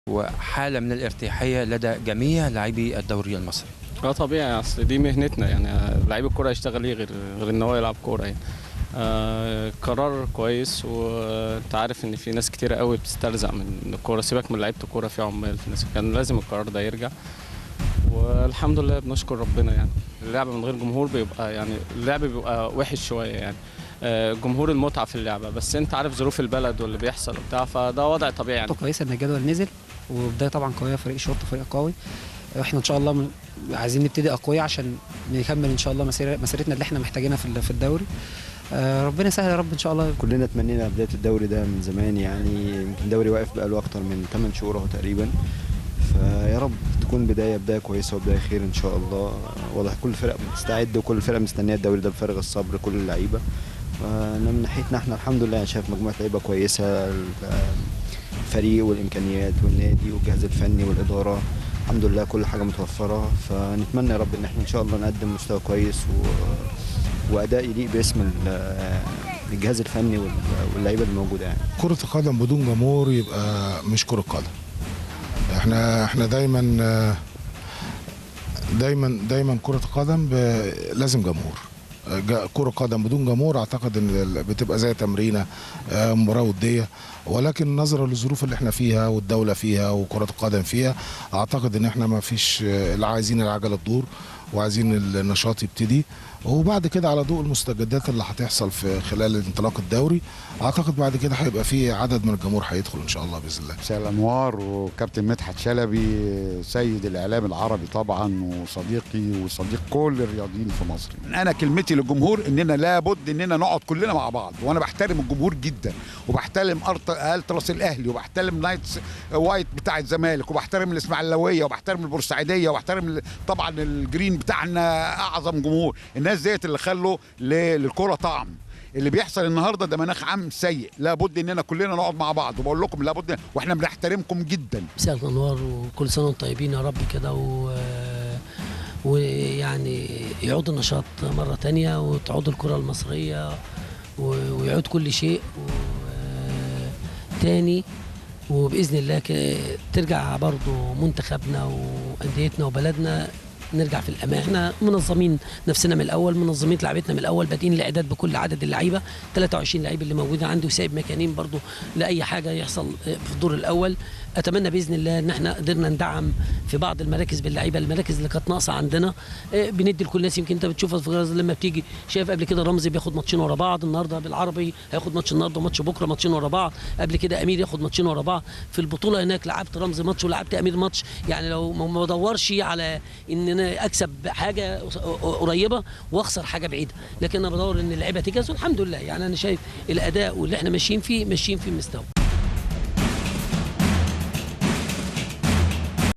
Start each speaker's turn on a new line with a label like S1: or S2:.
S1: وحالة من الارتياحية لدى جميع لاعبي الدوري المصري.
S2: طبيعي، اصل دي مهنتنا يعني، لعيب الكوره يشتغل ايه غير ان هو يلعب كوره يعني. قرار كويس، وانت عارف ان في ناس كتيره قوي بتسترزق من الكوره، سيبك من لعيبه الكوره، في عمال، في ناس، كان لازم القرار ده يرجع، والحمد لله بنشكر ربنا يعني. اللعبه من غير جمهور بيبقى يعني اللعب بيبقى وحش شويه يعني. جمهور المتعه في اللعبه، بس انت عارف ظروف البلد واللي بيحصل وبتاع، فده وضع طبيعي يعني.
S3: كويسه ان الجدول نزل، وبدايه طبعا قويه، فريق الشرطه فريق قوي. احنا ان شاء الله عايزين نبتدي اقوياء عشان نكمل ان شاء الله مسيرتنا اللي احنا محتاجينها في الدوري. ربنا يسهل يا رب ان شاء الله.
S4: كلنا تمنينا بدايه الدوري ده من زمان يعني، يمكن الدوري واقف بقاله اكتر من 8 شهور اهو تقريبا، فيا رب تكون بدايه كويسه وبدايه خير ان شاء الله. واضح كل الفرق بتستعد وكل الفرق مستنيه الدوري ده بفارغ الصبر، كل اللعيبه. من ناحيتنا احنا الحمد لله شايف مجموعه لعيبه كويسه، الفريق والامكانيات والنادي والجهاز الفني والاداره، الحمد لله كل حاجه متوفره. فنتمنى يا رب ان احنا ان شاء الله نقدم مستوى كويس واداء يليق باسم الجهاز الفني واللعيبه الموجوده يعني.
S5: كره القدم بدون جمهور يبقى مش كره قدم. احنا دايما كره القدم لازم جمهور. كرة قدم بدون جمهور اعتقد ان بتبقى زي تمرينه، مباراه وديه، ولكن نظرا للظروف اللي احنا فيها والدوله فيها وكره القدم فيها، اعتقد ان احنا ما فيش، اللي عايزين العجله تدور وعايزين النشاط يبتدي، وبعد كده على ضوء المستجدات اللي هتحصل في خلال انطلاق الدوري، اعتقد بعد كده هيبقى في عدد من الجمهور هيدخل ان شاء الله باذن الله.
S6: مساء الانوار، وكابتن مدحت شلبي سيد الاعلام العربي طبعا، وصديقي وصديق كل الرياضيين في مصر.
S7: انا كلمتي للجمهور اننا لابد اننا نقعد كلنا مع بعض، وانا بحترم الجمهور جدا، وبحترم التراس الاهلي، وبحترم نايتس وايت بتاع الزمالك، وبحترم الاسماعيلاويه، وبحترم البورسعيديه، وبحترم طبعا الجرين بتاعنا، اعظم جمهور. الناس ديت اللي خلوا للكره طعم. اللي بيحصل النهارده ده مناخ عام سيء، لابد اننا كلنا نقعد مع بعض، وبقول لكم لابد، واحنا بنحترمكم جدا.
S8: مساء الانوار، وكل سنه وانتم طيبين يا رب كده، ويعني يعود النشاط مره تانية، وتعود الكره المصريه، ويعود كل شيء تاني، وباذن الله ترجع برضو منتخبنا وانديتنا وبلدنا، نرجع في الامان. احنا منظمين نفسنا من الاول، منظمين لعبتنا من الاول، بادئين الاعداد بكل عدد اللعيبه، 23 لعيب اللي موجوده عندي، وسايب مكانين برضو لاي حاجه يحصل في الدور الاول. اتمنى باذن الله ان احنا قدرنا ندعم في بعض المراكز باللعيبه، المراكز اللي كانت ناقصه عندنا بندي لكل الناس. يمكن انت بتشوفها في لما بتيجي شايف قبل كده رمزي بياخد ماتشين ورا بعض، النهارده بالعربي هياخد ماتش النهارده وماتش بكره، ماتشين ورا بعض. قبل كده امير ياخد ماتشين ورا بعض. في البطوله هناك لعبت رمزي ماتش ولعبت امير ماتش، يعني لو ما بدورش على ان انا اكسب حاجه قريبه واخسر حاجه بعيده، لكن انا بدور ان اللعيبه تجهز، والحمد لله يعني انا شايف الاداء واللي احنا ماشيين فيه مستوى.